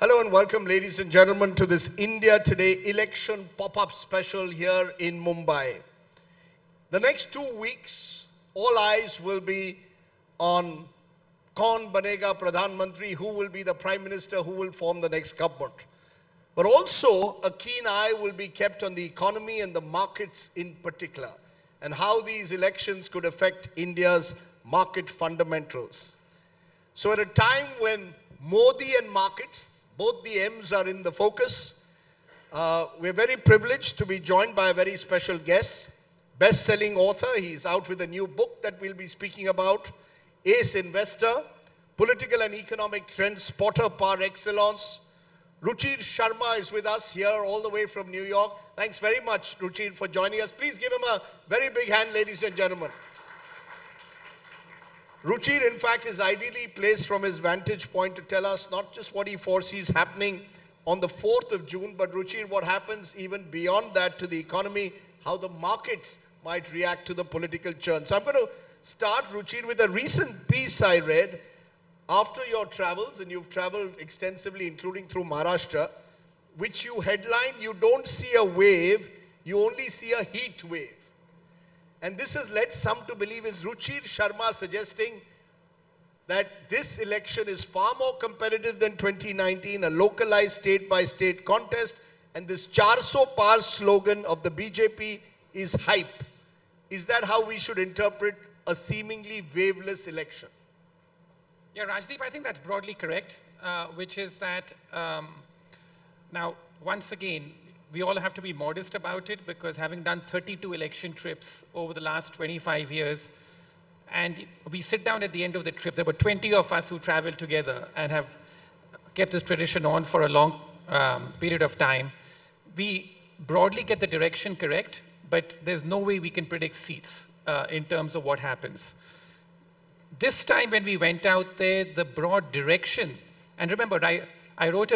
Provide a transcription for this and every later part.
Hello and welcome, ladies and gentlemen, to this India Today election pop-up special here in Mumbai. The next 2 weeks, all eyes will be on Kaun Banega Pradhan Mantri, who will be the Prime Minister, who will form the next government. But also, a keen eye will be kept on the economy and the markets in particular, and how these elections could affect India's market fundamentals. So at a time when Modi and markets, both the M's are in the focus, we're very privileged to be joined by a very special guest, best-selling author. He's out with a new book that we'll be speaking about, ace investor, political and economic trend spotter par excellence. Ruchir Sharma is with us here all the way from New York. Thanks very much, Ruchir, for joining us. Please give him a very big hand, ladies and gentlemen. Ruchir, in fact, is ideally placed from his vantage point to tell us not just what he foresees happening on the 4th of June, but Ruchir, what happens even beyond that to the economy, how the markets might react to the political churn. So I'm going to start, Ruchir, with a recent piece I read after your travels, and you've traveled extensively, including through Maharashtra, which you headlined, "You don't see a wave, you only see a heat wave." And this has led some to believe, is Ruchir Sharma suggesting that this election is far more competitive than 2019, a localized state-by-state contest, and this 400 par slogan of the BJP is hype. Is that how we should interpret a seemingly waveless election? Yeah, Rajdeep, I think that's broadly correct, which is that now, once again, we all have to be modest about it, because having done 32 election trips over the last 25 years, and we sit down at the end of the trip, there were 20 of us who traveled together and have kept this tradition on for a long period of time. We broadly get the direction correct, but there's no way we can predict seats in terms of what happens. This time when we went out there, the broad direction, and remember, I wrote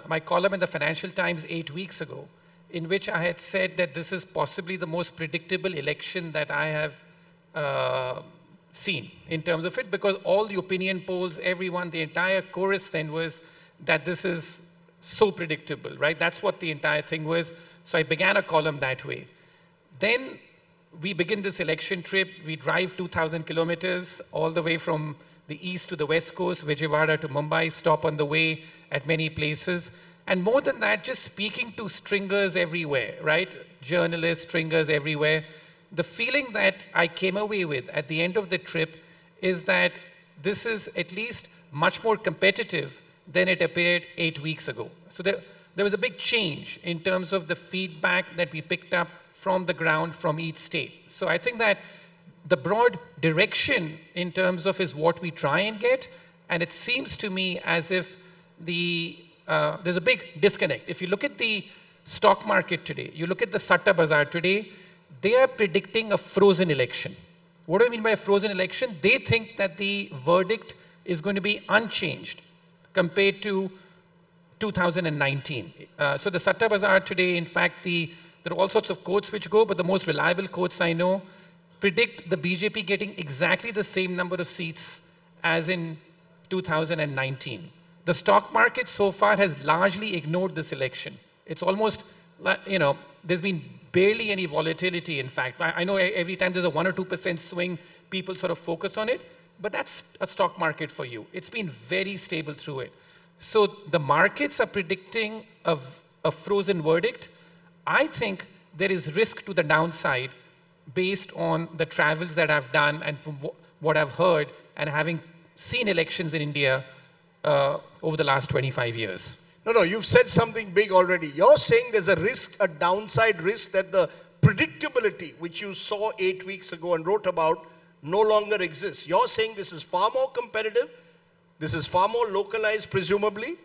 my column in the Financial Times 8 weeks ago, in which I had said that this is possibly the most predictable election that I have seen in terms of it, because all the opinion polls, everyone, the entire chorus then was that this is so predictable, right? That's what the entire thing was. So I began a column that way. Then we begin this election trip. We drive 2,000 kilometers all the way from the east to the west coast, Vijayawada to Mumbai, stop on the way at many places. And more than that, just speaking to stringers everywhere, right? Journalists, stringers everywhere. The feeling that I came away with at the end of the trip is that this is at least much more competitive than it appeared 8 weeks ago. So there was a big change in terms of the feedback that we picked up from the ground from each state. So I think that the broad direction in terms of is what we try and get, and it seems to me as if there's a big disconnect. If you look at the stock market today, you look at the Satta Bazaar today, they are predicting a frozen election. What do I mean by a frozen election? They think that the verdict is going to be unchanged compared to 2019. So the Satta Bazaar today, in fact, there are all sorts of quotes which go, but the most reliable quotes I know predict the BJP getting exactly the same number of seats as in 2019. The stock market so far has largely ignored this election. It's almost, there's been barely any volatility, in fact. I know every time there's a 1 or 2% swing, people sort of focus on it, but that's a stock market for you. It's been very stable through it. So the markets are predicting a frozen verdict. I think there is risk to the downside based on the travels that I've done and from what I've heard and having seen elections in India over the last 25 years. No, you've said something big already. You're saying there's a risk, a downside risk, that the predictability which you saw 8 weeks ago and wrote about no longer exists. You're saying this is far more competitive, this is far more localized, presumably.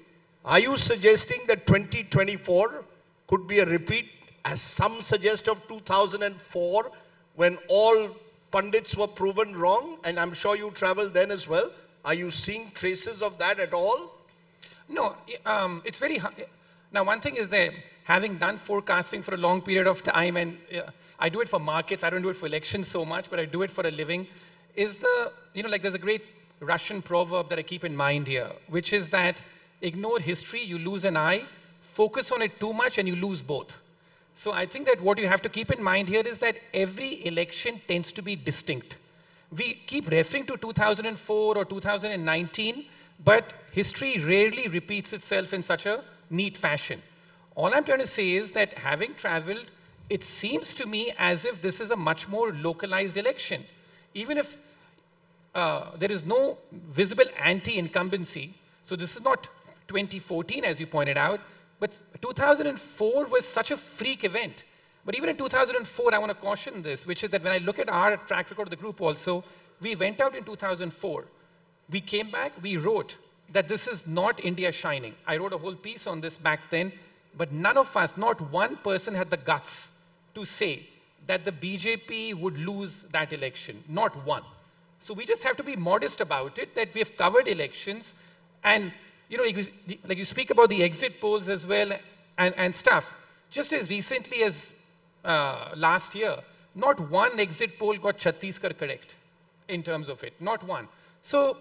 Are you suggesting that 2024 could be a repeat, as some suggest, of 2004, when all pundits were proven wrong? And I'm sure you traveled then as well. Are you seeing traces of that at all? No, it's very hard. Now, one thing is that having done forecasting for a long period of time, and I do it for markets, I don't do it for elections so much, but I do it for a living, is there's a great Russian proverb that I keep in mind here, which is that ignore history, you lose an eye. Focus on it too much and you lose both. So I think that what you have to keep in mind here is that every election tends to be distinct. We keep referring to 2004 or 2019, but history rarely repeats itself in such a neat fashion. All I'm trying to say is that having traveled, it seems to me as if this is a much more localized election. Even if there is no visible anti-incumbency, so this is not 2014 as you pointed out, but 2004 was such a freak event. But even in 2004, I want to caution this, which is that when I look at our track record of the group also, we went out in 2004. We came back, we wrote that this is not India shining. I wrote a whole piece on this back then, but none of us, not one person had the guts to say that the BJP would lose that election. Not one. So we just have to be modest about it, that we have covered elections. And, you know, like you speak about the exit polls as well and stuff. Just as recently as last year, not one exit poll got Chhattisgarh correct in terms of it. Not one. So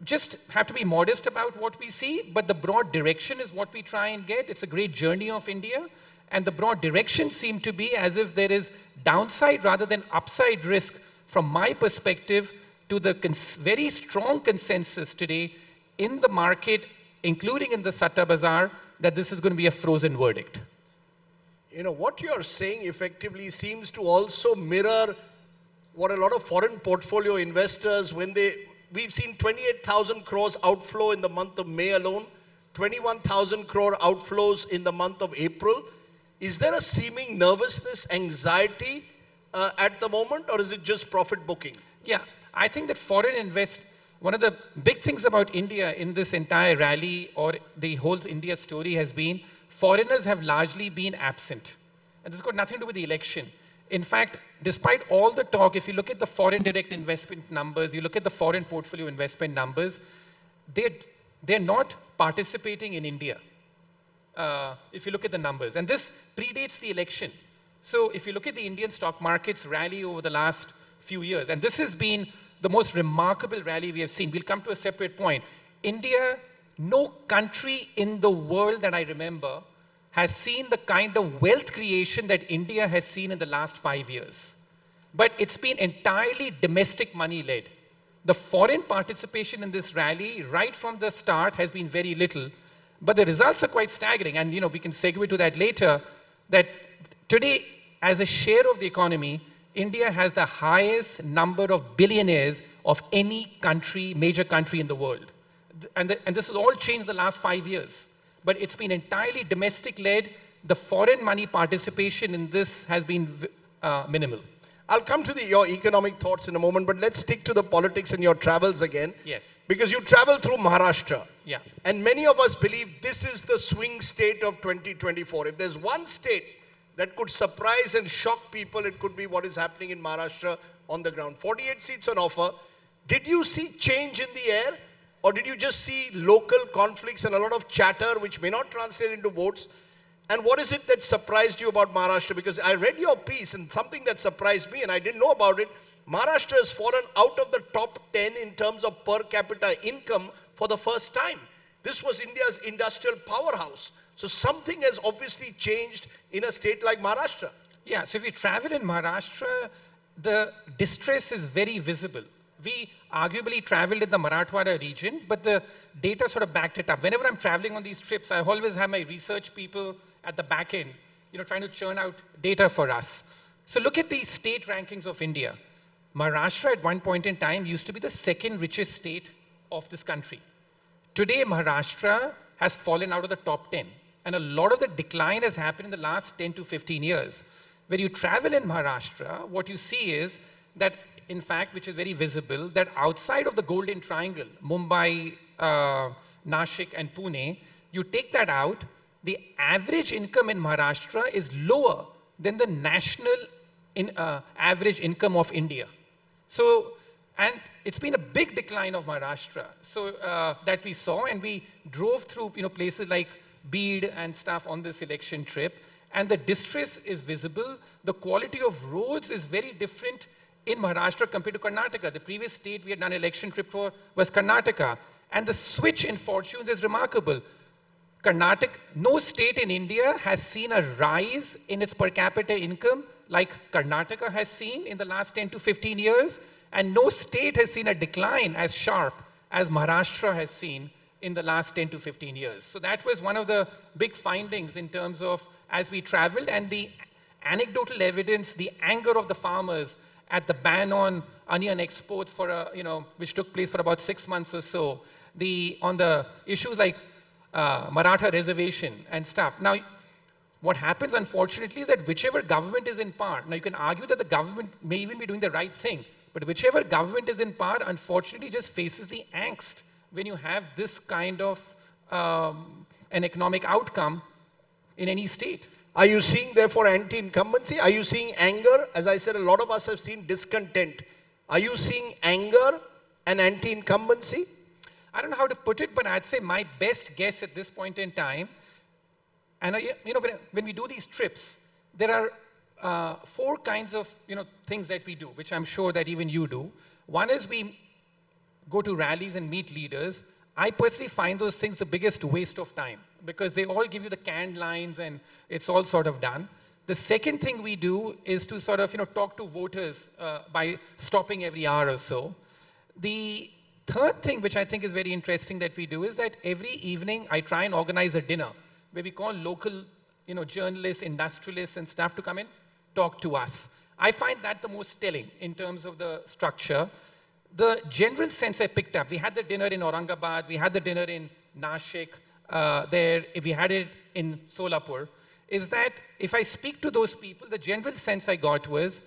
just have to be modest about what we see, but the broad direction is what we try and get. It's a great journey of India. And the broad direction seemed to be as if there is downside rather than upside risk from my perspective to the very strong consensus today in the market, including in the Satta Bazaar, that this is going to be a frozen verdict. You know, what you're saying effectively seems to also mirror what a lot of foreign portfolio investors, we've seen 28,000 crores outflow in the month of May alone, 21,000 crore outflows in the month of April. Is there a seeming nervousness, anxiety at the moment, or is it just profit booking? Yeah, I think that one of the big things about India in this entire rally or the whole India story has been foreigners have largely been absent. And this has got nothing to do with the election. In fact, despite all the talk, if you look at the foreign direct investment numbers, you look at the foreign portfolio investment numbers, they're not participating in India. If you look at the numbers. And this predates the election. So if you look at the Indian stock market's rally over the last few years, and this has been the most remarkable rally we have seen. We'll come to a separate point. India, no country in the world that I remember has seen the kind of wealth creation that India has seen in the last 5 years. But it's been entirely domestic money led. The foreign participation in this rally right from the start has been very little. But the results are quite staggering, and we can segue to that later, that today, as a share of the economy, India has the highest number of billionaires of any country, major country in the world. And this has all changed in the last 5 years. But it's been entirely domestic-led. The foreign money participation in this has been minimal. I'll come to your economic thoughts in a moment, but let's stick to the politics and your travels again. Yes. Because you travel through Maharashtra. Yeah. And many of us believe this is the swing state of 2024. If there's one state that could surprise and shock people, it could be what is happening in Maharashtra on the ground. 48 seats on offer. Did you see change in the air? Or did you just see local conflicts and a lot of chatter which may not translate into votes? And what is it that surprised you about Maharashtra? Because I read your piece and something that surprised me and I didn't know about it. Maharashtra has fallen out of the top 10 in terms of per capita income for the first time. This was India's industrial powerhouse. So something has obviously changed in a state like Maharashtra. Yeah, so if you travel in Maharashtra, the distress is very visible. We arguably traveled in the Marathwada region, but the data sort of backed it up. Whenever I'm traveling on these trips, I always have my research people at the back end, trying to churn out data for us. So look at the state rankings of India. Maharashtra at one point in time used to be the second richest state of this country. Today, Maharashtra has fallen out of the top 10. And a lot of the decline has happened in the last 10 to 15 years. When you travel in Maharashtra, what you see is that, in fact, which is very visible, that outside of the Golden Triangle, Mumbai, Nashik and Pune, you take that out, the average income in Maharashtra is lower than the national average income of India. So, and it's been a big decline of Maharashtra. So that we saw, and we drove through places like Beed and stuff on this election trip, and the distress is visible. The quality of roads is very different in Maharashtra compared to Karnataka. The previous state we had done an election trip for was Karnataka. And the switch in fortunes is remarkable. Karnataka, no state in India has seen a rise in its per capita income like Karnataka has seen in the last 10 to 15 years, and no state has seen a decline as sharp as Maharashtra has seen in the last 10 to 15 years. So that was one of the big findings in terms of as we traveled, and the anecdotal evidence, the anger of the farmers at the ban on onion exports for which took place for about 6 months or so, on the issues like Maratha reservation and stuff. Now, what happens, unfortunately, is that whichever government is in power, now you can argue that the government may even be doing the right thing, but whichever government is in power, unfortunately, just faces the angst when you have this kind of an economic outcome in any state. Are you seeing, therefore, anti-incumbency? Are you seeing anger? As I said, a lot of us have seen discontent. Are you seeing anger and anti-incumbency? I don't know how to put it, but I'd say my best guess at this point in time, and when we do these trips, there are 4 kinds of things that we do, which I'm sure that even you do. One is we go to rallies and meet leaders. I personally find those things the biggest waste of time because they all give you the canned lines and it's all sort of done. The second thing we do is to sort of talk to voters by stopping every hour or so. The third thing, which I think is very interesting that we do, is that every evening I try and organize a dinner where we call local, journalists, industrialists and staff to come and talk to us. I find that the most telling in terms of the structure. The general sense I picked up, we had the dinner in Aurangabad, we had the dinner in Nashik, we had it in Solapur, is that if I speak to those people, the general sense I got was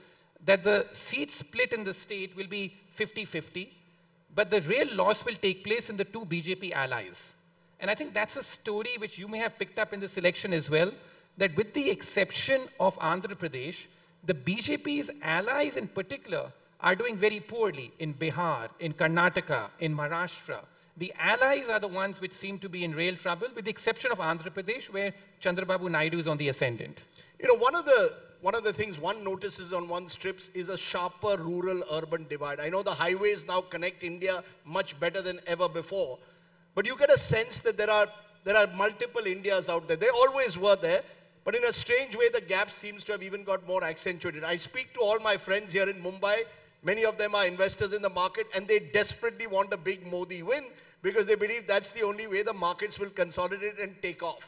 that the seat split in the state will be 50-50, but the real loss will take place in the 2 BJP allies. And I think that's a story which you may have picked up in this election as well, that with the exception of Andhra Pradesh, the BJP's allies in particular are doing very poorly in Bihar, in Karnataka, in Maharashtra. The allies are the ones which seem to be in real trouble, with the exception of Andhra Pradesh, where Chandrababu Naidu is on the ascendant. One of the things one notices on one's trips is a sharper rural-urban divide. I know the highways now connect India much better than ever before, but you get a sense that there are multiple Indias out there. They always were there, but in a strange way, the gap seems to have even got more accentuated. I speak to all my friends here in Mumbai. Many of them are investors in the market, and they desperately want a big Modi win because they believe that's the only way the markets will consolidate and take off.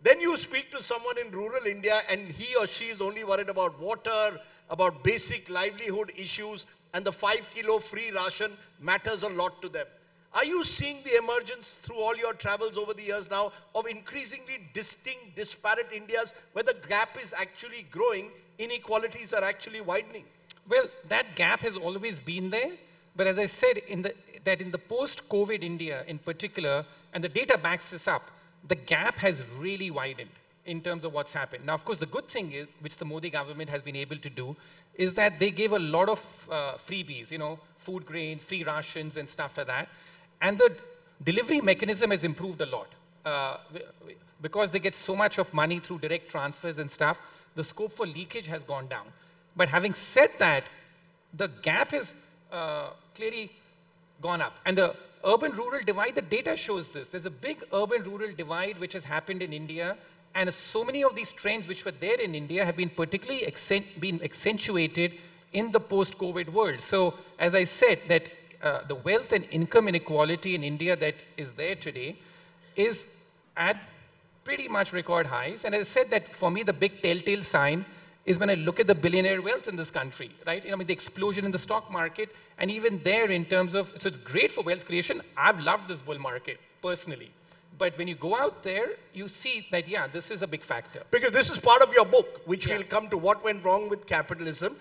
Then you speak to someone in rural India, and he or she is only worried about water, about basic livelihood issues, and the 5-kilo free ration matters a lot to them. Are you seeing the emergence through all your travels over the years now of increasingly distinct, disparate Indias where the gap is actually growing, inequalities are actually widening? Well, that gap has always been there, but as I said, in the post-COVID India in particular, and the data backs this up, the gap has really widened in terms of what's happened. Now, of course, the good thing is, which the Modi government has been able to do, is that they gave a lot of freebies, food grains, free rations and stuff like that. And the delivery mechanism has improved a lot. Because they get so much of money through direct transfers and stuff, the scope for leakage has gone down. But having said that, the gap has clearly gone up. And the urban-rural divide, the data shows this. There's a big urban-rural divide which has happened in India, and so many of these trends which were there in India have been particularly accentuated in the post-COVID world. So, as I said, that the wealth and income inequality in India that is there today is at pretty much record highs. And as I said, that for me, the big telltale sign is when I look at the billionaire wealth in this country, right? The explosion in the stock market, and even there in terms of, so it's great for wealth creation. I've loved this bull market, personally. But when you go out there, you see that, yeah, this is a big factor. Because this is part of your book, which will come to what went wrong with capitalism.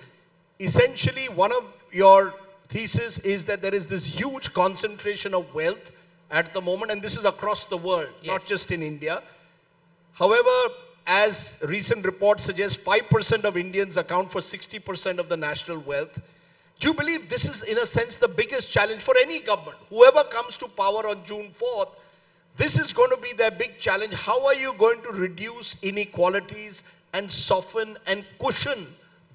Essentially, one of your thesis is that there is this huge concentration of wealth at the moment, and this is across the world, not just in India. However, as recent reports suggest, 5% of Indians account for 60% of the national wealth. Do you believe this is, in a sense, the biggest challenge for any government? Whoever comes to power on June 4th, this is going to be their big challenge. How are you going to reduce inequalities and soften and cushion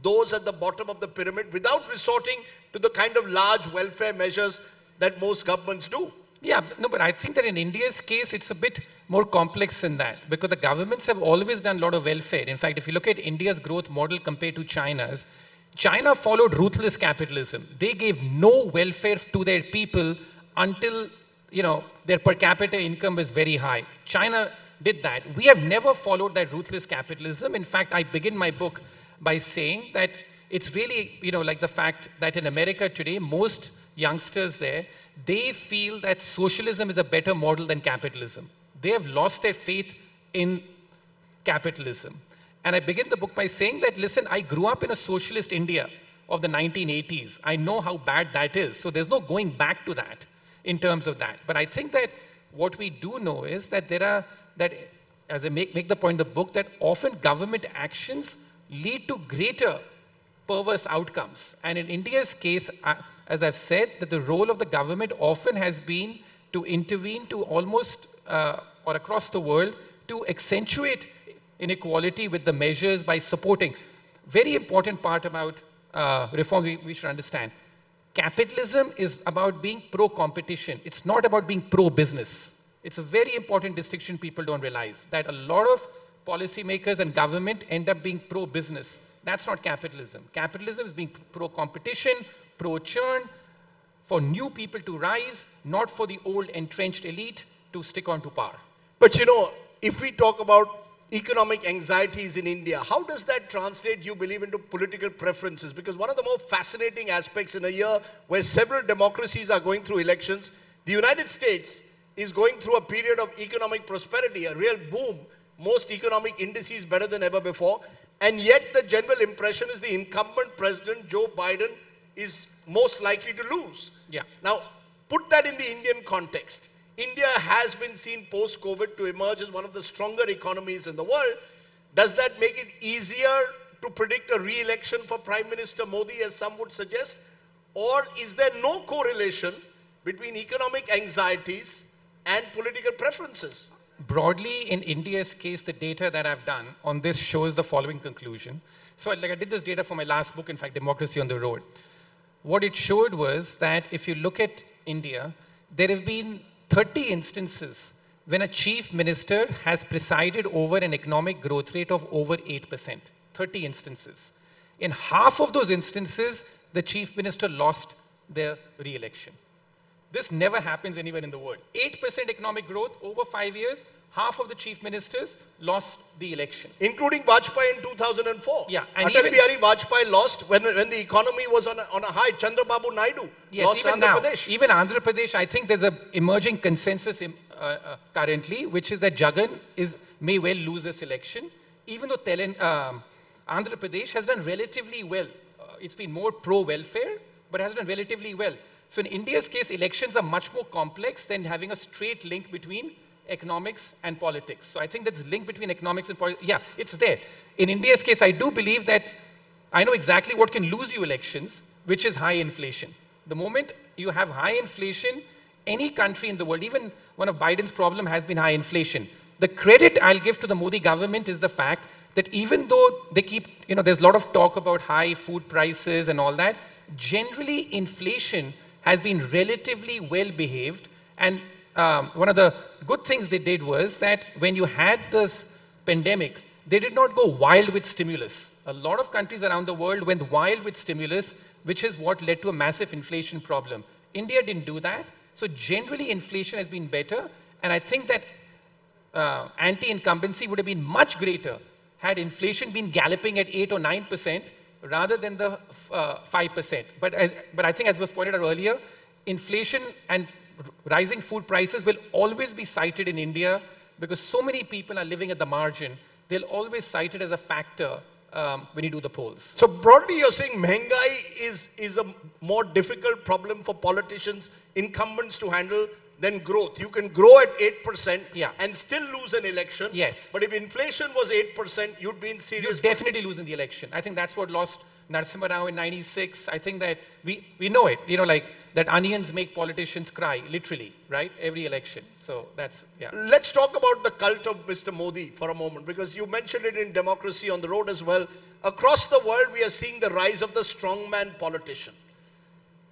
those at the bottom of the pyramid without resorting to the kind of large welfare measures that most governments do? Yeah, no, but I think that in India's case, it's a bit more complex than that because the governments have always done a lot of welfare. In fact, if you look at India's growth model compared to China's, China followed ruthless capitalism. They gave no welfare to their people until, their per capita income was very high. China did that. We have never followed that ruthless capitalism. In fact, I begin my book by saying that it's really, like the fact that in America today, most youngsters there, they feel that socialism is a better model than capitalism. They have lost their faith in capitalism. And I begin the book by saying that, listen, I grew up in a socialist India of the 1980s. I know how bad that is. So there's no going back to that in terms of that. But I think that what we do know is that as I make the point in the book, that often government actions lead to greater perverse outcomes. And in India's case, as I've said, that the role of the government often has been to intervene to almost, or across the world, to accentuate inequality with the measures by supporting. Very important part about reform we should understand. Capitalism is about being pro-competition. It's not about being pro-business. It's a very important distinction people don't realize, that a lot of policymakers and government end up being pro-business. That's not capitalism. Capitalism is being pro-competition, pro-churn, for new people to rise, not for the old entrenched elite to stick on to power. But if we talk about economic anxieties in India, how does that translate, you believe, into political preferences? Because one of the more fascinating aspects in a year where several democracies are going through elections, the United States is going through a period of economic prosperity, a real boom, most economic indices better than ever before, and yet the general impression is the incumbent president, Joe Biden, is most likely to lose. Yeah. Now, put that in the Indian context. India has been seen post-COVID to emerge as one of the stronger economies in the world. Does that make it easier to predict a re-election for Prime Minister Modi, as some would suggest? Or is there no correlation between economic anxieties and political preferences? Broadly, in India's case, the data that I've done on this shows the following conclusion. So I did this data for my last book, in fact, Democracy on the Road. What it showed was that if you look at India, there have been 30 instances when a chief minister has presided over an economic growth rate of over 8%. 30 instances. In half of those instances, the chief minister lost their re-election. This never happens anywhere in the world. 8% economic growth over 5 years, half of the chief ministers lost the election. Including Vajpayee in 2004. Yeah. And Atal Bihari Vajpayee lost when the economy was on a high. Chandrababu Naidu lost even Andhra Pradesh. Even Andhra Pradesh, I think there's an emerging consensus currently, which is that Jagan may well lose this election, even though Andhra Pradesh has done relatively well. It's been more pro-welfare, but has done relatively well. So in India's case, elections are much more complex than having a straight link between economics and politics. So I think that's link between economics and politics. Yeah, it's there. In India's case, I do believe that I know exactly what can lose you elections, which is high inflation. The moment you have high inflation, any country in the world, even one of Biden's problem has been high inflation. The credit I'll give to the Modi government is the fact that even though they keep, there's a lot of talk about high food prices and all that, generally inflation has been relatively well behaved. And one of the good things they did was that when you had this pandemic, they did not go wild with stimulus. A lot of countries around the world went wild with stimulus, which is what led to a massive inflation problem. India didn't do that. So generally inflation has been better. And I think that anti-incumbency would have been much greater had inflation been galloping at 8 or 9% rather than the 5%. But I think, as was pointed out earlier, inflation and rising food prices will always be cited in India because so many people are living at the margin. They'll always cite it as a factor when you do the polls. So broadly, you're saying Mehengai is a more difficult problem for politicians, incumbents to handle than growth. You can grow at 8% and still lose an election. Yes. But if inflation was 8%, you'd be in serious... You'd definitely lose in the election. I think that's what lost Narasimha Rao in 96. I think that we know it, like that onions make politicians cry, literally, right? Every election. So that's, yeah. Let's talk about the cult of Mr. Modi for a moment, because you mentioned it in Democracy on the Road as well. Across the world, we are seeing the rise of the strongman politician.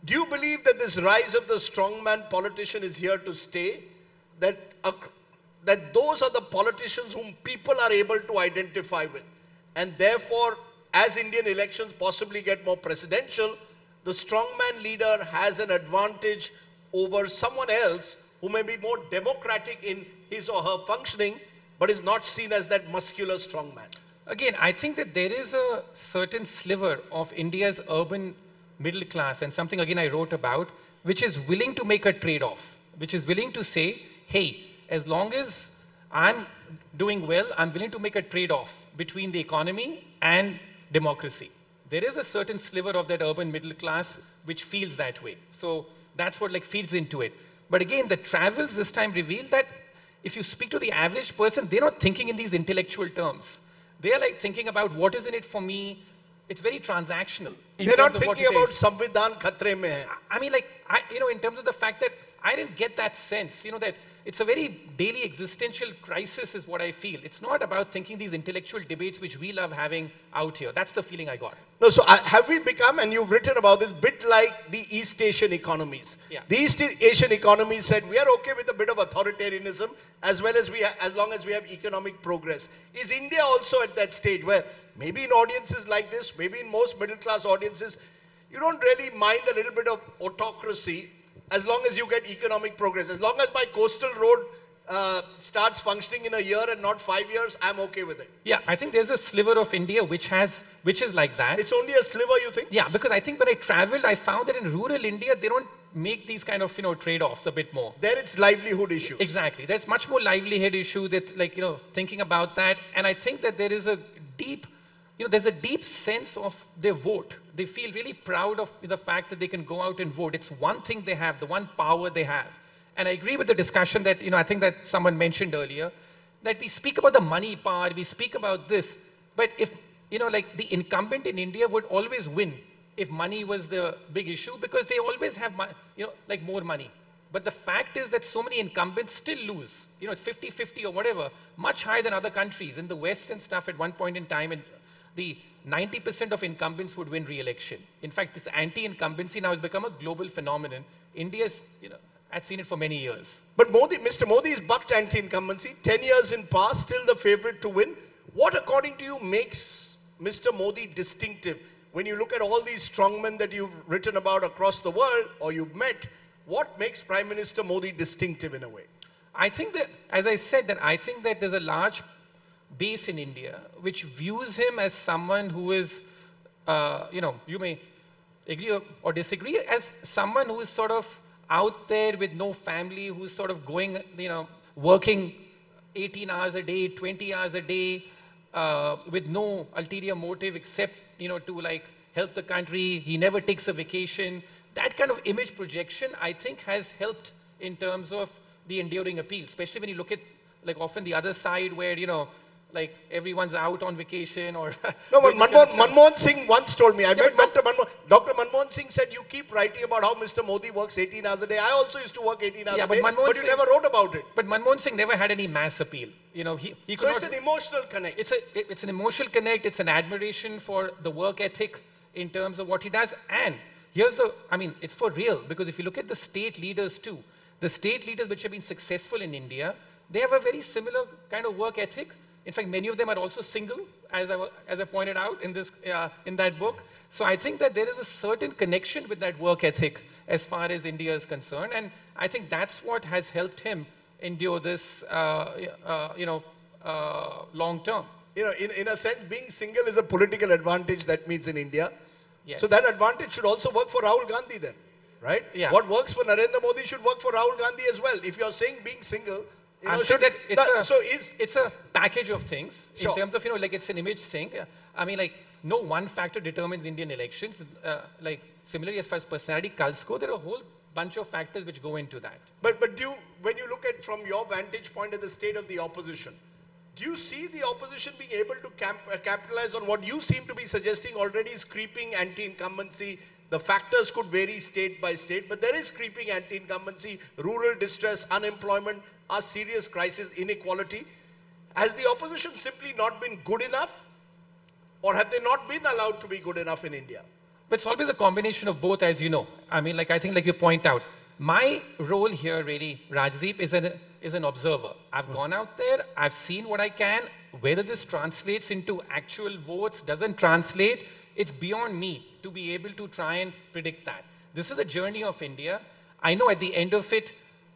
Do you believe that this rise of the strongman politician is here to stay? That, that those are the politicians whom people are able to identify with. And therefore, as Indian elections possibly get more presidential, the strongman leader has an advantage over someone else who may be more democratic in his or her functioning, but is not seen as that muscular strongman. Again, I think that there is a certain sliver of India's urban middle class, and something again I wrote about, which is willing to make a trade-off, which is willing to say, hey, as long as I'm doing well, I'm willing to make a trade-off between the economy and democracy. There is a certain sliver of that urban middle class which feels that way. So that's what like feeds into it. But again, the travels this time reveal that if you speak to the average person, they're not thinking in these intellectual terms. They're like thinking about what is in it for me. It's very transactional. They're not thinking about Samvidhan Khatre mein hai. I mean, like, in terms of the fact that I didn't get that sense, that it's a very daily existential crisis is what I feel. It's not about thinking these intellectual debates which we love having out here. That's the feeling I got. No, so have we become, and you've written about this, bit like the East Asian economies. Yeah. The East Asian economies said, we are okay with a bit of authoritarianism as well as as long as we have economic progress. Is India also at that stage where maybe in audiences like this, maybe in most middle class audiences, you don't really mind a little bit of autocracy as long as you get economic progress. As long as my coastal road starts functioning in a year and not 5 years, I'm okay with it. Yeah, I think there's a sliver of India which is like that. It's only a sliver, you think? Yeah, because I think when I traveled, I found that in rural India, they don't make these kind of, trade-offs a bit more. There it's livelihood issue. Exactly. There's much more livelihood issue that, like, thinking about that. And I think that there is a deep, there's a deep sense of their vote. They feel really proud of the fact that they can go out and vote. It's one thing they have, the one power they have. And I agree with the discussion that, I think that someone mentioned earlier, that we speak about the money part, we speak about this, but if, like the incumbent in India would always win if money was the big issue because they always have, like more money. But the fact is that so many incumbents still lose. It's 50-50 or whatever, much higher than other countries. In the West and stuff at one point in time, and the 90% of incumbents would win re-election. In fact, this anti-incumbency now has become a global phenomenon. India's, I've seen it for many years. But Mr. Modi is bucked anti-incumbency. 10 years in past, still the favorite to win. What, according to you, makes Mr. Modi distinctive? When you look at all these strongmen that you've written about across the world, or you've met, what makes Prime Minister Modi distinctive in a way? I think that, as I said, that I think that there's a large base in India which views him as someone who is, you may agree or disagree, as someone who is sort of out there with no family, who's sort of going, working 18 hours a day, 20 hours a day, with no ulterior motive except, to like help the country. He never takes a vacation. That kind of image projection, I think, has helped in terms of the enduring appeal, especially when you look at, like, often the other side where, like everyone's out on vacation or... No, but Manmohan Singh once told me, I met Dr. Manmohan. Dr. Manmohan Singh said, you keep writing about how Mr. Modi works 18 hours a day. I also used to work 18 hours a day, but you never wrote about it. But Manmohan Singh never had any mass appeal. He could so it's an emotional connect. It's an emotional connect. It's an admiration for the work ethic in terms of what he does. And here's it's for real, because if you look at the state leaders too, the state leaders which have been successful in India, they have a very similar kind of work ethic. In fact, many of them are also single, as I pointed out in that book. So I think that there is a certain connection with that work ethic as far as India is concerned, and I think that's what has helped him endure this, long term. In a sense, being single is a political advantage that means in India. Yes. So that advantage should also work for Rahul Gandhi then, right? Yeah. What works for Narendra Modi should work for Rahul Gandhi as well. If you're saying being single, I'm sure that it's a package of things in terms of, like it's an image thing. No one factor determines Indian elections. Similarly, as far as personality cults go, there are a whole bunch of factors which go into that. But when you look at from your vantage point at the state of the opposition, do you see the opposition being able to capitalize on what you seem to be suggesting already is creeping anti-incumbency? The factors could vary state by state, but there is creeping anti-incumbency, rural distress, unemployment, a serious crisis, inequality. Has the opposition simply not been good enough? Or have they not been allowed to be good enough in India? But it's always a combination of both, as you know. I mean, I think like you point out, my role here really, Rajdeep, is an observer. I've gone out there, I've seen what I can. Whether this translates into actual votes, doesn't translate, it's beyond me to be able to try and predict that. This is the journey of India. I know at the end of it,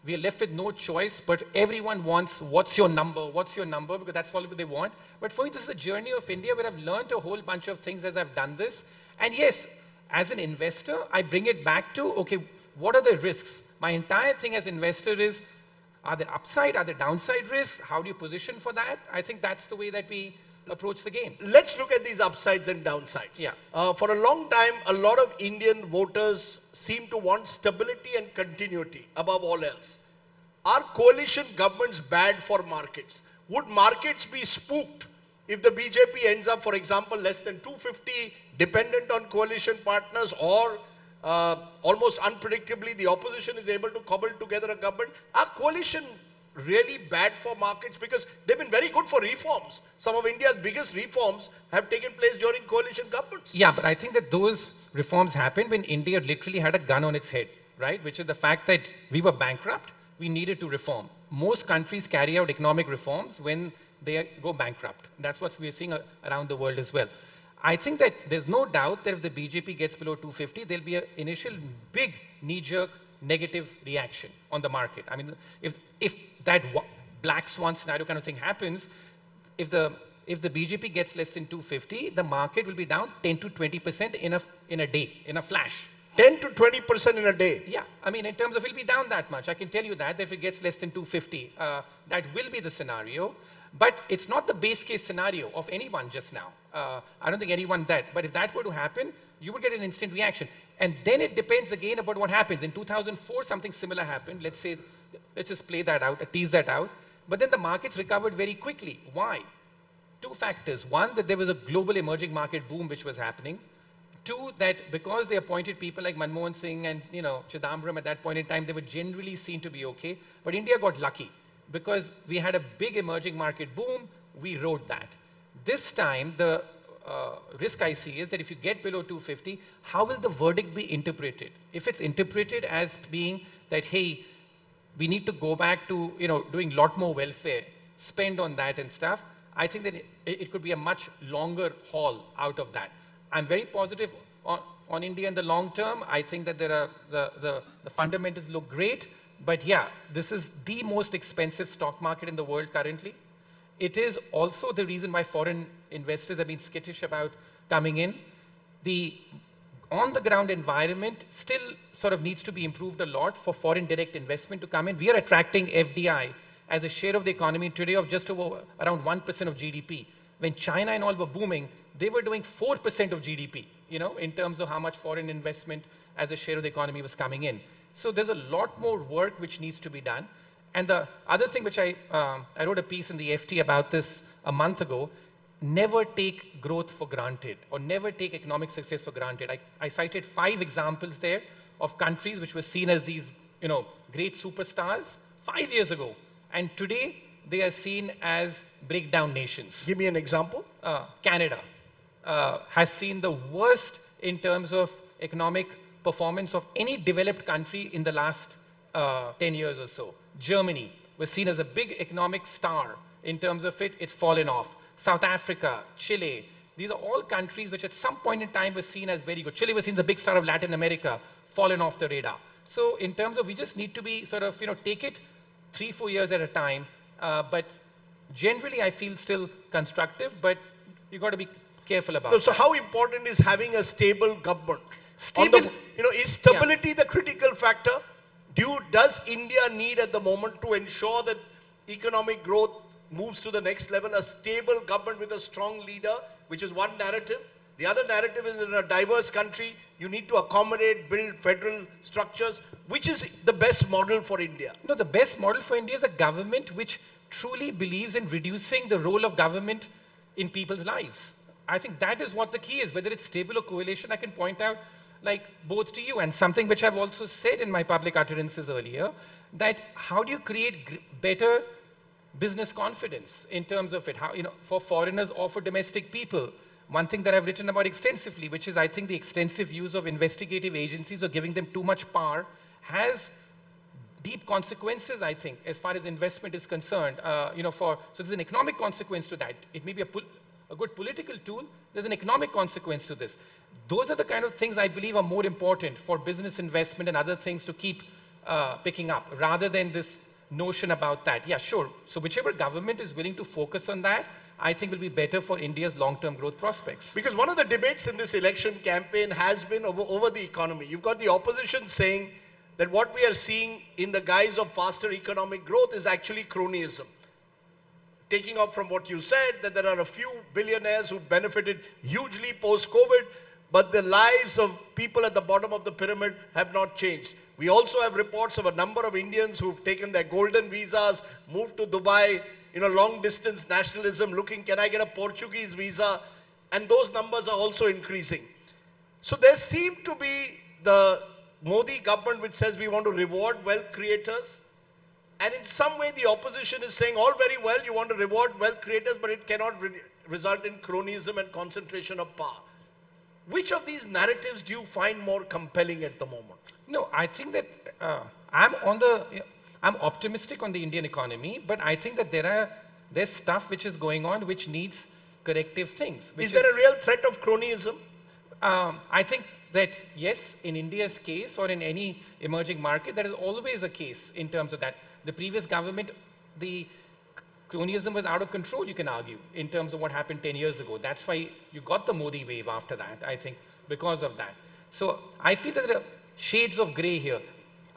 we are left with no choice, but everyone wants, what's your number, because that's all they want. But for me, this is a journey of India where I've learned a whole bunch of things as I've done this. And yes, as an investor, I bring it back to, okay, what are the risks? My entire thing as investor is, are there upside, are there downside risks? How do you position for that? I think that's the way that we approach the game. Let's look at these upsides and downsides. Yeah. For a long time, a lot of Indian voters seem to want stability and continuity above all else. Are coalition governments bad for markets? Would markets be spooked if the BJP ends up, for example, less than 250, dependent on coalition partners, or almost unpredictably the opposition is able to cobble together a government? Are coalition really bad for markets? Because they've been very good for reforms. Some of India's biggest reforms have taken place during coalition governments. Yeah, but I think that those reforms happened when India literally had a gun on its head, right? Which is the fact that we were bankrupt, we needed to reform. Most countries carry out economic reforms when they go bankrupt. That's what we're seeing around the world as well. I think that there's no doubt that if the BJP gets below 250, there'll be an initial big knee-jerk negative reaction on the market. I mean, if that black swan scenario kind of thing happens, if the BJP gets less than 250, the market will be down 10 to 20% in a day, in a flash. 10 to 20% in a day? Yeah, I mean, in terms of it'll be down that much. I can tell you that if it gets less than 250, that will be the scenario. But it's not the base case scenario of anyone just now. I don't think anyone that. But if that were to happen, you would get an instant reaction. And then it depends again about what happens. In 2004, something similar happened. Let's just play that out, tease that out. But then the markets recovered very quickly. Why? Two factors. One, that there was a global emerging market boom which was happening. Two, that because they appointed people like Manmohan Singh and Chidambaram at that point in time, they were generally seen to be okay. But India got lucky because we had a big emerging market boom. We rode that. This time, the risk I see is that if you get below 250, how will the verdict be interpreted? If it's interpreted as being that, hey, we need to go back to doing a lot more welfare, spend on that and stuff, I think that it could be a much longer haul out of that. I'm very positive on India in the long term. I think that there are the fundamentals look great. But yeah, this is the most expensive stock market in the world currently. It is also the reason why foreign investors have been skittish about coming in. The on-the-ground environment still sort of needs to be improved a lot for foreign direct investment to come in. We are attracting FDI as a share of the economy today of just over around 1% of GDP. When China and all were booming, they were doing 4% of GDP, in terms of how much foreign investment as a share of the economy was coming in. So there's a lot more work which needs to be done. And the other thing which I wrote a piece in the FT about this a month ago, never take growth for granted or never take economic success for granted. I cited 5 examples there of countries which were seen as these, great superstars 5 years ago. And today they are seen as breakdown nations. Give me an example. Canada has seen the worst in terms of economic performance of any developed country in the last 10 years or so. Germany was seen as a big economic star in terms of it's fallen off. South Africa, Chile, these are all countries which at some point in time were seen as very good. Chile was seen as the big star of Latin America, fallen off the radar. So in terms of, we just need to be sort of, take it 3-4 years at a time. But generally I feel still constructive, but you've got to be careful about So that. how important is having a stable government? Stable, is stability the critical factor? Does India need at the moment to ensure that economic growth moves to the next level, a stable government with a strong leader, which is one narrative? The other narrative is in a diverse country, you need to accommodate, build federal structures. Which is the best model for India? No, the best model for India is a government which truly believes in reducing the role of government in people's lives. I think that is what the key is. Whether it's stable or coalition, I can point out both to you, and something which I've also said in my public utterances earlier, that how do you create better business confidence in terms of it, how, for foreigners or for domestic people? one thing that I've written about extensively, which is I think the extensive use of investigative agencies or giving them too much power has deep consequences, I think, as far as investment is concerned. So there's an economic consequence to that. It may be a good political tool. There's an economic consequence to this. Those are the kind of things I believe are more important for business investment and other things to keep picking up, rather than this notion about that. Yeah, sure. So whichever government is willing to focus on that, I think will be better for India's long-term growth prospects. Because one of the debates in this election campaign has been over the economy. You've got the opposition saying that what we are seeing in the guise of faster economic growth is actually cronyism. Taking off from what you said, that there are a few billionaires who benefited hugely post-COVID, but the lives of people at the bottom of the pyramid have not changed. We also have reports of a number of Indians who've taken their golden visas, moved to Dubai, long distance nationalism, looking, can I get a Portuguese visa? And those numbers are also increasing. So there seemed to be the Modi government which says we want to reward wealth creators. And in some way the opposition is saying, all very well, you want to reward wealth creators, but it cannot result in cronyism and concentration of power. Which of these narratives do you find more compelling at the moment? No, I think that I'm optimistic on the Indian economy, but I think that there's stuff which is going on which needs corrective things. Is there a real threat of cronyism? I think that yes, in India's case or in any emerging market, there is always a case in terms of that. The previous government, the cronyism was out of control, you can argue, in terms of what happened 10 years ago. That's why you got the Modi wave after that, I think, because of that. So I feel that there are shades of grey here.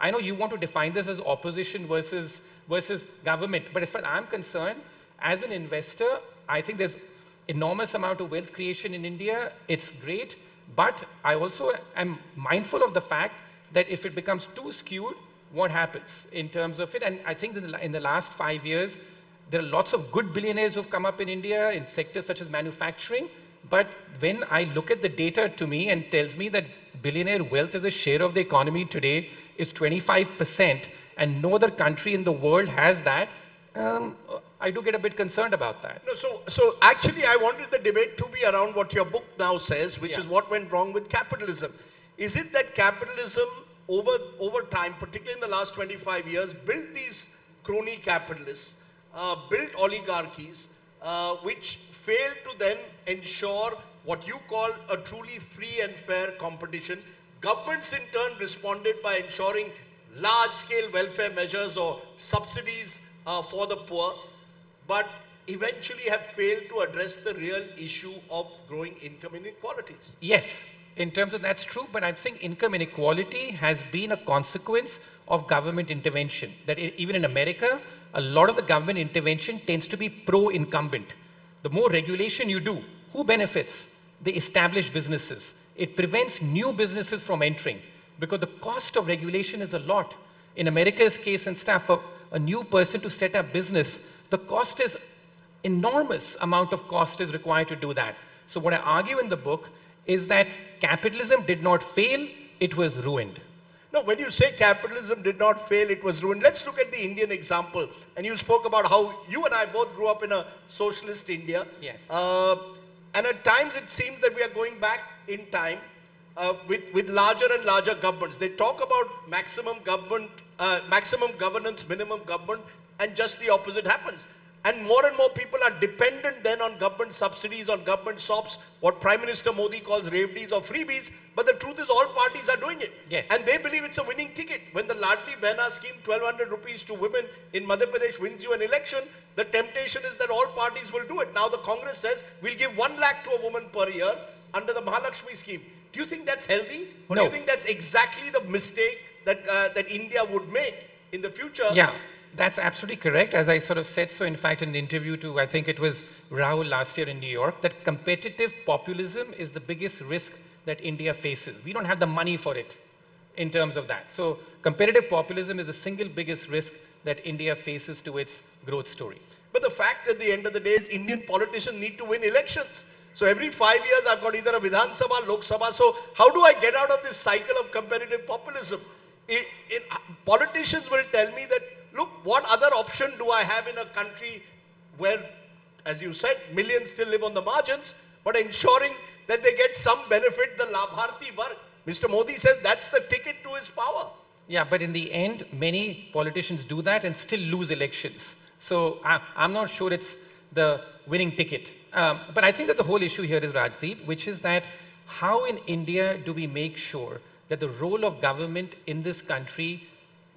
I know you want to define this as opposition versus government, but as far as I'm concerned, as an investor, I think there's enormous amount of wealth creation in India. It's great, but I also am mindful of the fact that if it becomes too skewed, what happens in terms of it? And I think that in the last 5 years, there are lots of good billionaires who've come up in India in sectors such as manufacturing. But when I look at the data to me and tells me that billionaire wealth as a share of the economy today is 25%, and no other country in the world has that, I do get a bit concerned about that. No, so actually I wanted the debate to be around what your book now says, which is what went wrong with capitalism. Is it that capitalism over time, particularly in the last 25 years, built these crony capitalists, built oligarchies, which failed to then ensure what you call a truly free and fair competition? Governments in turn responded by ensuring large-scale welfare measures or subsidies for the poor, but eventually have failed to address the real issue of growing income inequalities. Yes, in terms of that's true, but I'm saying income inequality has been a consequence of government intervention. That even in America, a lot of the government intervention tends to be pro-incumbent. The more regulation you do, who benefits? The established businesses. It prevents new businesses from entering because the cost of regulation is a lot. In America's case and stuff, a new person to set up business, the cost is enormous amount of cost is required to do that. So what I argue in the book is that capitalism did not fail, it was ruined. No, when you say capitalism did not fail, it was ruined. Let's look at the Indian example. And you spoke about how you and I both grew up in a socialist India. Yes. And at times it seems that we are going back in time with larger and larger governments. They talk about maximum governance, minimum government, and just the opposite happens. And more people are dependent then on government subsidies, on government SOPs, what Prime Minister Modi calls revdies or freebies. But the truth is all parties are doing it. Yes. And they believe it's a winning ticket. When the Ladli Behna scheme, 1,200 rupees to women in Madhya Pradesh wins you an election, the temptation is that all parties will do it. Now the Congress says we'll give 1 lakh to a woman per year under the Mahalakshmi scheme. Do you think that's healthy? Or no. do you think that's exactly the mistake that India would make in the future? Yeah. That's absolutely correct. As I sort of said so, in fact, in an interview to, I think it was Rahul last year in New York, that competitive populism is the biggest risk that India faces. We don't have the money for it in terms of that. So competitive populism is the single biggest risk that India faces to its growth story. But the fact at the end of the day is Indian politicians need to win elections. So every 5 years I've got either a Vidhan Sabha, Lok Sabha. So how do I get out of this cycle of competitive populism? Politicians will tell me that, look, what other option do I have in a country where, as you said, millions still live on the margins? but ensuring that they get some benefit, the Labharti Varg. Mr. Modi says that's the ticket to his power. Yeah, but in the end, many politicians do that and still lose elections. So I'm not sure it's the winning ticket. But I think that the whole issue here is, Rajdeep, which is that how in India do we make sure that the role of government in this country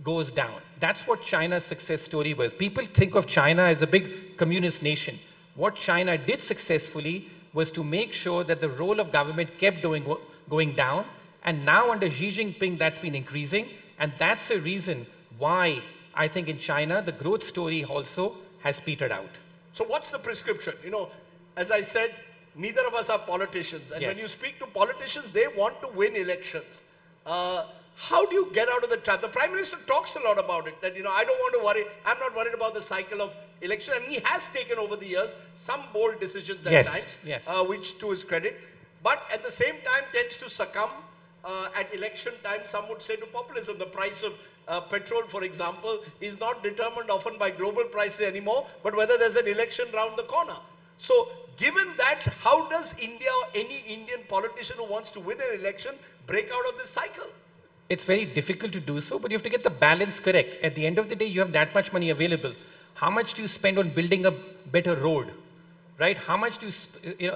goes down? That's what China's success story was. People think of China as a big communist nation. What China did successfully was to make sure that the role of government kept going down. And now under Xi Jinping, that's been increasing. And that's the reason why I think in China, the growth story also has petered out. So what's the prescription? You know, as I said, neither of us are politicians. And Yes. when you speak to politicians, they want to win elections. How do you get out of the trap? The Prime Minister talks a lot about it, that, you know, I don't want to worry. I'm not worried about the cycle of election. And he has taken over the years some bold decisions at Yes, times, yes. which to his credit. But at the same time tends to succumb at election time, some would say, to populism. The price of petrol, for example, is not determined often by global prices anymore, but whether there's an election round the corner. So, given that, how does India or any Indian politician who wants to win an election break out of this cycle? It's very difficult to do so, but you have to get the balance correct. At the end of the day, you have that much money available. How much do you spend on building a better road? Right? How much do you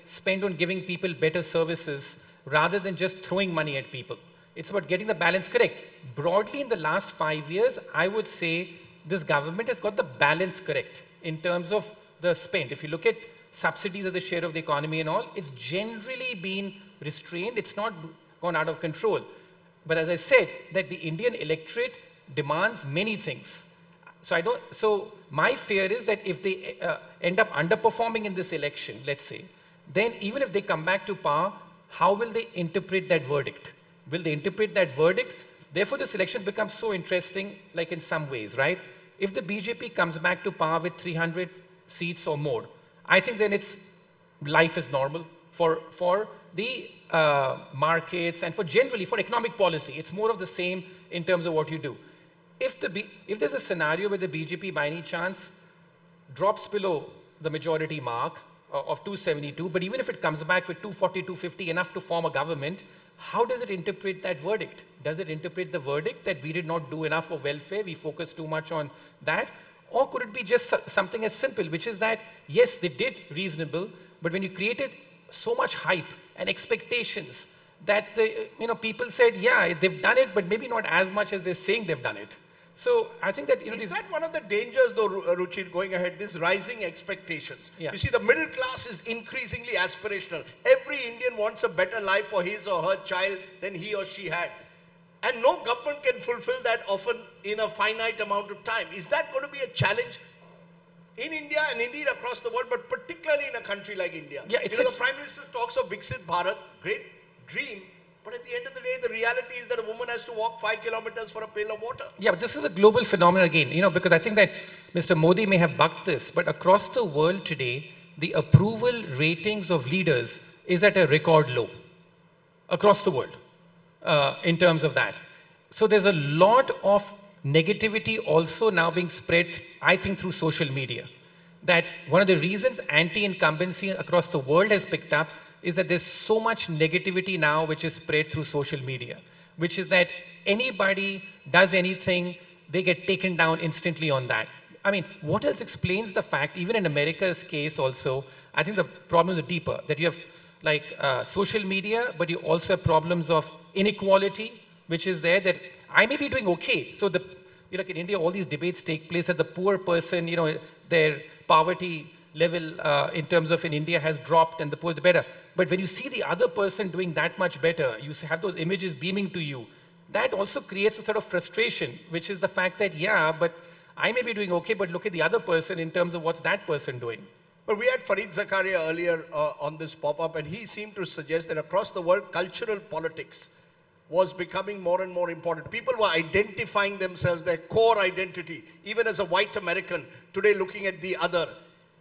spend on giving people better services rather than just throwing money at people? It's about getting the balance correct. Broadly, in the last 5 years, I would say this government has got the balance correct in terms of the spend. If you look at subsidies as a share of the economy and all, it's generally been restrained. It's not gone out of control. But as I said, that the Indian electorate demands many things. So my fear is that if they end up underperforming in this election, let's say, then even if they come back to power, how will they interpret that verdict? Will they interpret that verdict? Therefore, this election becomes so interesting, like in some ways, right? If the BJP comes back to power with 300 seats or more, I think then life is normal for the markets and generally for economic policy. It's more of the same in terms of what you do. If there's a scenario where the BJP by any chance drops below the majority mark of 272, but even if it comes back with 240, 250, enough to form a government, how does it interpret that verdict? Does it interpret the verdict that we did not do enough for welfare, we focused too much on that? Or could it be just something as simple, which is that, yes, they did reasonable, but when you created so much hype and expectations that people said, yeah, they've done it, but maybe not as much as they're saying they've done it. So I think that... Is that one of the dangers, though, Ruchir, going ahead, this rising expectations? Yeah. You see, the middle class is increasingly aspirational. Every Indian wants a better life for his or her child than he or she had. And no government can fulfill that often in a finite amount of time. Is that going to be a challenge in India and indeed across the world, but particularly in a country like India? Yeah, the Prime Minister talks of Viksit Bharat, great dream, but at the end of the day, the reality is that a woman has to walk 5 kilometers for a pail of water. Yeah, but this is a global phenomenon again, because I think that Mr. Modi may have bucked this, but across the world today, the approval ratings of leaders is at a record low across the world in terms of that. So there's a lot of negativity also now being spread, I think, through social media. That one of the reasons anti-incumbency across the world has picked up is that there's so much negativity now which is spread through social media, which is that anybody does anything, they get taken down instantly on that. I mean, what else explains the fact, even in America's case also, I think the problems are deeper, that you have social media, but you also have problems of inequality, which is there, that I may be doing okay. So in India, all these debates take place that the poor person, their poverty level in terms of in India has dropped and the poor the better. But when you see the other person doing that much better, you have those images beaming to you. That also creates a sort of frustration, which is the fact that, yeah, but I may be doing okay, but look at the other person in terms of what's that person doing. But we had Fareed Zakaria earlier on this pop-up, and he seemed to suggest that across the world, cultural politics was becoming more and more important. People were identifying themselves, their core identity, even as a white American, today looking at the other.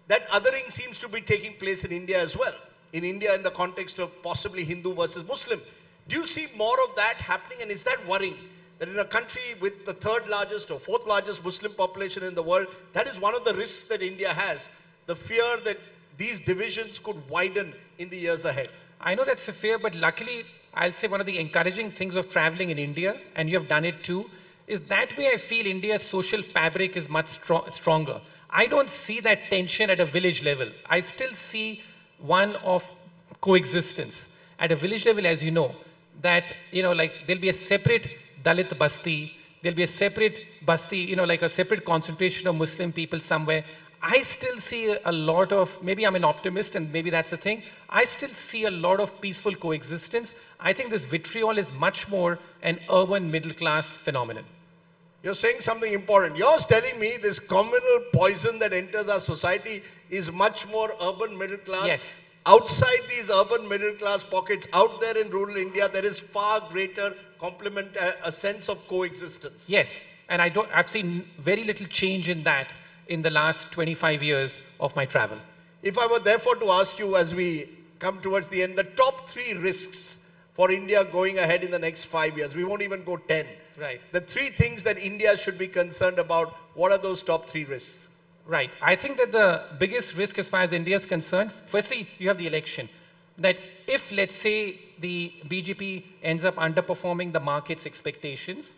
That othering seems to be taking place in India as well. In India, in the context of possibly Hindu versus Muslim. Do you see more of that happening, and is that worrying? That in a country with the third largest or fourth largest Muslim population in the world, that is one of the risks that India has. The fear that these divisions could widen in the years ahead? I know that's a fear, but luckily, I'll say one of the encouraging things of traveling in India, and you have done it too, is that way I feel India's social fabric is much stronger. I don't see that tension at a village level. I still see one of coexistence. At a village level, as you know, that, like there'll be a separate Dalit basti, there'll be a separate basti, like a separate concentration of Muslim people somewhere. I still see a lot of, maybe I'm an optimist and maybe that's the thing, I still see a lot of peaceful coexistence. I think this vitriol is much more an urban middle class phenomenon. You're saying something important. You're telling me this communal poison that enters our society is much more urban middle class? Yes. Outside these urban middle class pockets, out there in rural India, there is far greater a sense of coexistence. Yes, and I've seen very little change in that in the last 25 years of my travel. If I were therefore to ask you as we come towards the end, the top 3 risks for India going ahead in the next 5 years, we won't even go 10. Right. The 3 things that India should be concerned about, what are those top 3 risks? Right. I think that the biggest risk as far as India is concerned, firstly, you have the election. That if, let's say, the BJP ends up underperforming the market's expectations,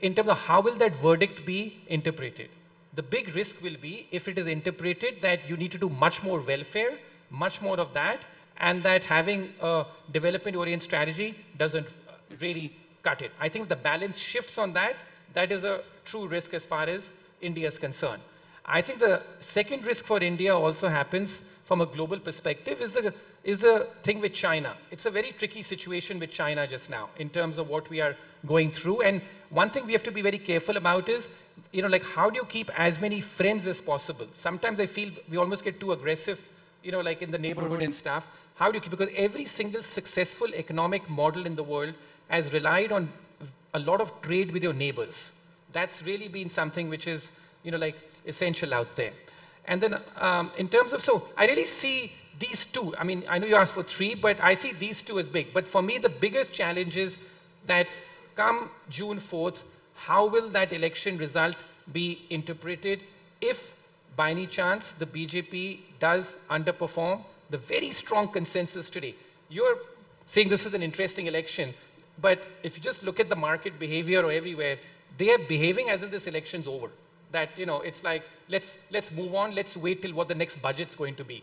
in terms of how will that verdict be interpreted? The big risk will be if it is interpreted that you need to do much more welfare, much more of that, and that having a development-oriented strategy doesn't really cut it. I think the balance shifts on that. That is a true risk as far as India is concerned. I think the second risk for India also happens from a global perspective is the thing with China. It's a very tricky situation with China just now in terms of what we are going through. And one thing we have to be very careful about is, like how do you keep as many friends as possible? Sometimes I feel we almost get too aggressive, like in the neighborhood and stuff. How do you keep, because every single successful economic model in the world has relied on a lot of trade with your neighbors. That's really been something which is, like essential out there. And then in terms of, so I really see these 2. I mean, I know you asked for 3, but I see these 2 as big. But for me, the biggest challenge is that come June 4th, how will that election result be interpreted if by any chance the BJP does underperform the very strong consensus today? You're saying this is an interesting election, but if you just look at the market behavior or everywhere, they are behaving as if this election's over. That, it's like, let's move on, let's wait till what the next budget's going to be.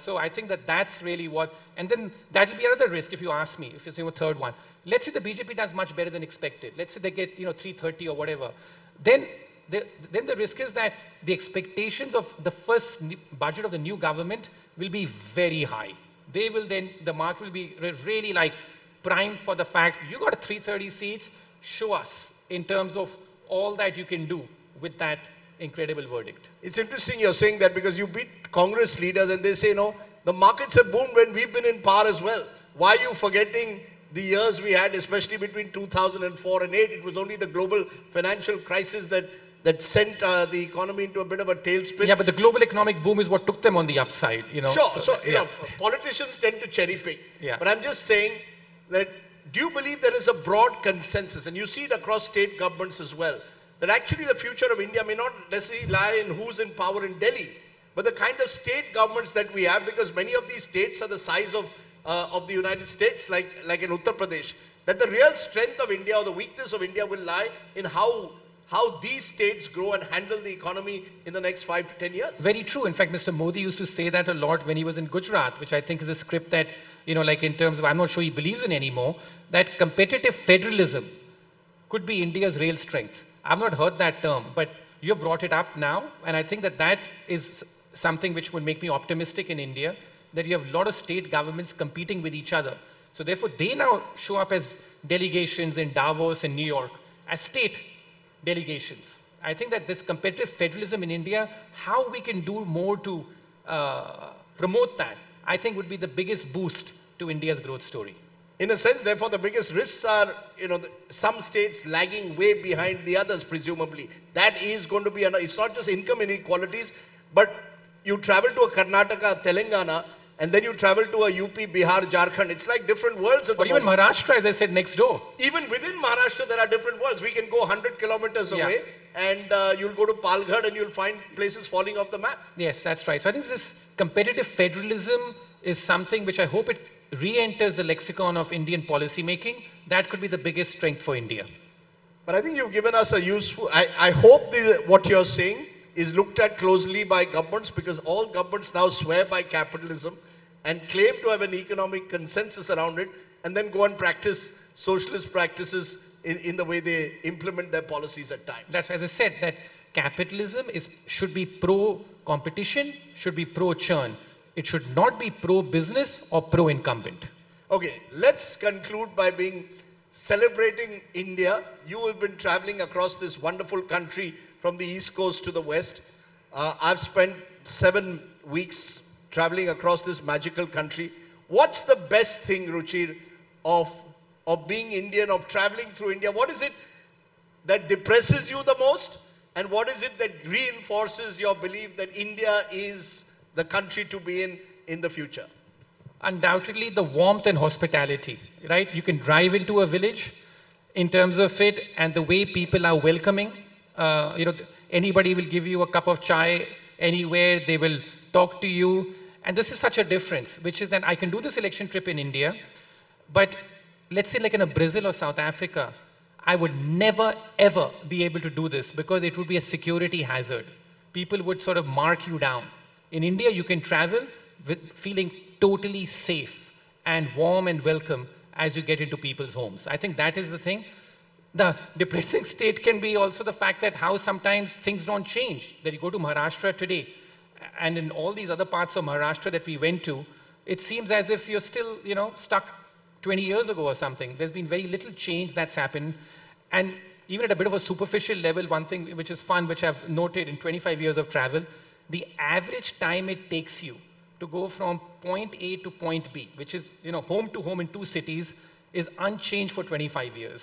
So I think that that's really what, and then that'll be another risk if you ask me, if you're saying a third one. Let's say the BJP does much better than expected. Let's say they get, 330 or whatever. Then the risk is that the expectations of the first budget of the new government will be very high. They will then, the market will be really like primed for the fact, you got 330 seats, show us in terms of all that you can do with that incredible verdict. It's interesting you're saying that because you beat Congress leaders and they say, no, the markets have boomed when we've been in power as well. Why are you forgetting the years we had, especially between 2004 and 8? It was only the global financial crisis that sent the economy into a bit of a tailspin. Yeah, but the global economic boom is what took them on the upside, Sure, so, politicians tend to cherry pick. Yeah. But I'm just saying that, do you believe there is a broad consensus, and you see it across state governments as well, that actually the future of India may not necessarily lie in who's in power in Delhi, but the kind of state governments that we have, because many of these states are the size of the United States, like in Uttar Pradesh, that the real strength of India or the weakness of India will lie in how these states grow and handle the economy in the next 5 to 10 years. Very true. In fact, Mr. Modi used to say that a lot when he was in Gujarat, which I think is a script that, like in terms of, I'm not sure he believes in anymore, that competitive federalism could be India's real strength. I've not heard that term, but you brought it up now, and I think that is something which would make me optimistic in India, that you have a lot of state governments competing with each other. So therefore, they now show up as delegations in Davos and New York, as state delegations. I think that this competitive federalism in India, how we can do more to promote that, I think would be the biggest boost to India's growth story. In a sense, therefore, the biggest risks are, some states lagging way behind the others, presumably. That is going to be, it's not just income inequalities, but you travel to a Karnataka, Telangana, and then you travel to a UP, Bihar, Jharkhand. It's like different worlds at the moment. Or even Maharashtra, as I said, next door. Even within Maharashtra, there are different worlds. We can go 100 kilometers away, and you'll go to Palghar and you'll find places falling off the map. Yes, that's right. So I think this competitive federalism is something which I hope it re-enters the lexicon of Indian policy making. That could be the biggest strength for India. But I think you've given us a useful, I hope what you're saying is looked at closely by governments, because all governments now swear by capitalism and claim to have an economic consensus around it, and then go and practice socialist practices in the way they implement their policies at times. That's why, as I said, that capitalism should be pro-competition, should be pro-churn. It should not be pro-business or pro-incumbent. Okay, let's conclude by celebrating India. You have been traveling across this wonderful country from the East Coast to the West. I've spent 7 weeks traveling across this magical country. What's the best thing, Ruchir, of being Indian, of traveling through India? What is it that depresses you the most? And what is it that reinforces your belief that India is the country to be in the future? Undoubtedly, the warmth and hospitality, right? You can drive into a village in terms of it, and the way people are welcoming. Anybody will give you a cup of chai anywhere. They will talk to you. And this is such a difference, which is that I can do this election trip in India, but let's say like in a Brazil or South Africa, I would never, ever be able to do this because it would be a security hazard. People would sort of mark you down. In India, you can travel with feeling totally safe and warm and welcome as you get into people's homes. I think that is the thing. The depressing state can be also the fact that how sometimes things don't change. That you go to Maharashtra today, and in all these other parts of Maharashtra that we went to, it seems as if you're still, stuck 20 years ago or something. There's been very little change that's happened. And even at a bit of a superficial level, one thing which is fun, which I've noted in 25 years of travel, the average time it takes you to go from point A to point B, which is, home to home in 2 cities, is unchanged for 25 years.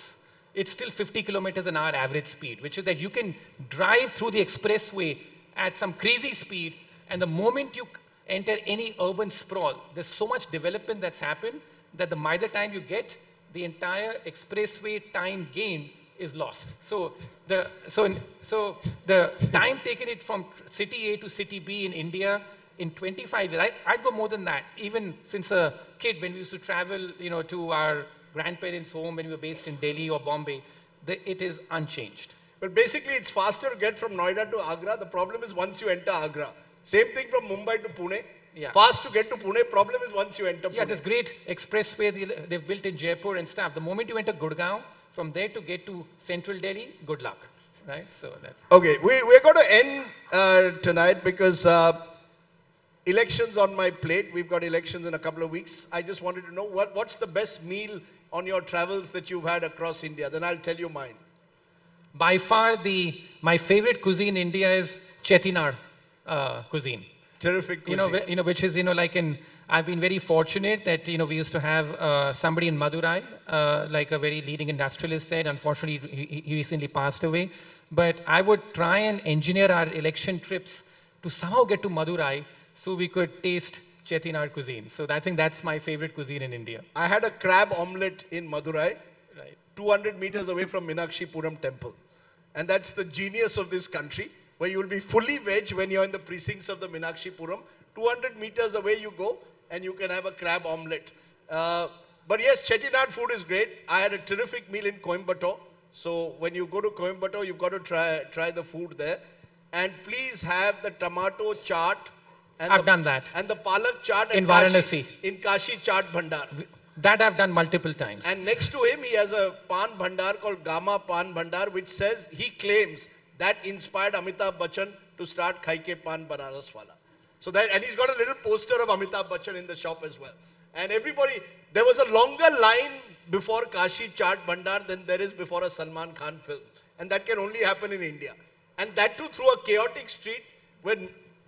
It's still 50 kilometers an hour average speed, which is that you can drive through the expressway at some crazy speed, and the moment you enter any urban sprawl, there's so much development that's happened that by the time you get, the entire expressway time gain is lost. So the time taken it from city A to city B in India in 25 years, I'd go more than that. Even since a kid, when we used to travel, to our grandparents' home when we were based in Delhi or Bombay, it is unchanged. But basically, it's faster to get from Noida to Agra. The problem is once you enter Agra. Same thing from Mumbai to Pune. Yeah. Fast to get to Pune. Problem is once you enter Pune. Yeah, this great expressway they've built in Jaipur and stuff. The moment you enter Gurgaon, from there to get to central Delhi, good luck. Right? So that's... Okay, we're going to end tonight because elections on my plate. We've got elections in a couple of weeks. I just wanted to know what's the best meal on your travels that you've had across India. Then I'll tell you mine. By far, my favorite cuisine in India is Chettinad cuisine. Terrific cuisine. Which is, I've been very fortunate that, we used to have somebody in Madurai, like a very leading industrialist there. Unfortunately, he recently passed away. But I would try and engineer our election trips to somehow get to Madurai so we could taste Chettinad cuisine. So I think that's my favorite cuisine in India. I had a crab omelette in Madurai, right, 200 meters away from Meenakshi Puram temple. And that's the genius of this country, where you will be fully veg when you're in the precincts of the Meenakshi Puram. 200 meters away you go, and you can have a crab omelette. But yes, Chettinad food is great. I had a terrific meal in Coimbatore. So when you go to Coimbatore, you've got to try the food there. And please have the tomato chaat. I've done that. And the palak chaat in Varanasi. In Kashi Chaat Bhandar. That I've done multiple times. And next to him, he has a pan bhandar called Gama Pan Bhandar, which says, he claims, that inspired Amitabh Bachchan to start Khaike Pan Banaras Wala. So and he's got a little poster of Amitabh Bachchan in the shop as well. And there was a longer line before Kashi Chaat Bhandar than there is before a Salman Khan film. And that can only happen in India. And that too through a chaotic street where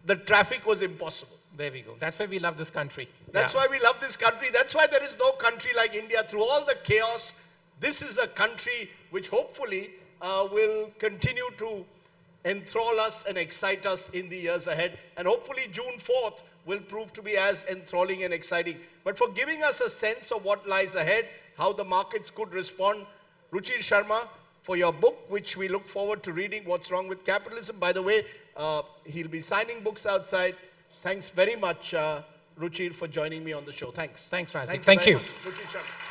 the traffic was impossible. There we go. That's why we love this country. That's why we love this country. That's why there is no country like India. Through all the chaos, this is a country which hopefully will continue to enthrall us and excite us in the years ahead. And hopefully June 4th will prove to be as enthralling and exciting. But for giving us a sense of what lies ahead, how the markets could respond, Ruchir Sharma, for your book, which we look forward to reading, What's Wrong with Capitalism. By the way, he'll be signing books outside. Thanks very much, Ruchir, for joining me on the show. Thanks. Thanks, Rajdeep. Thank you Thank very you. much. Ruchir Sharma.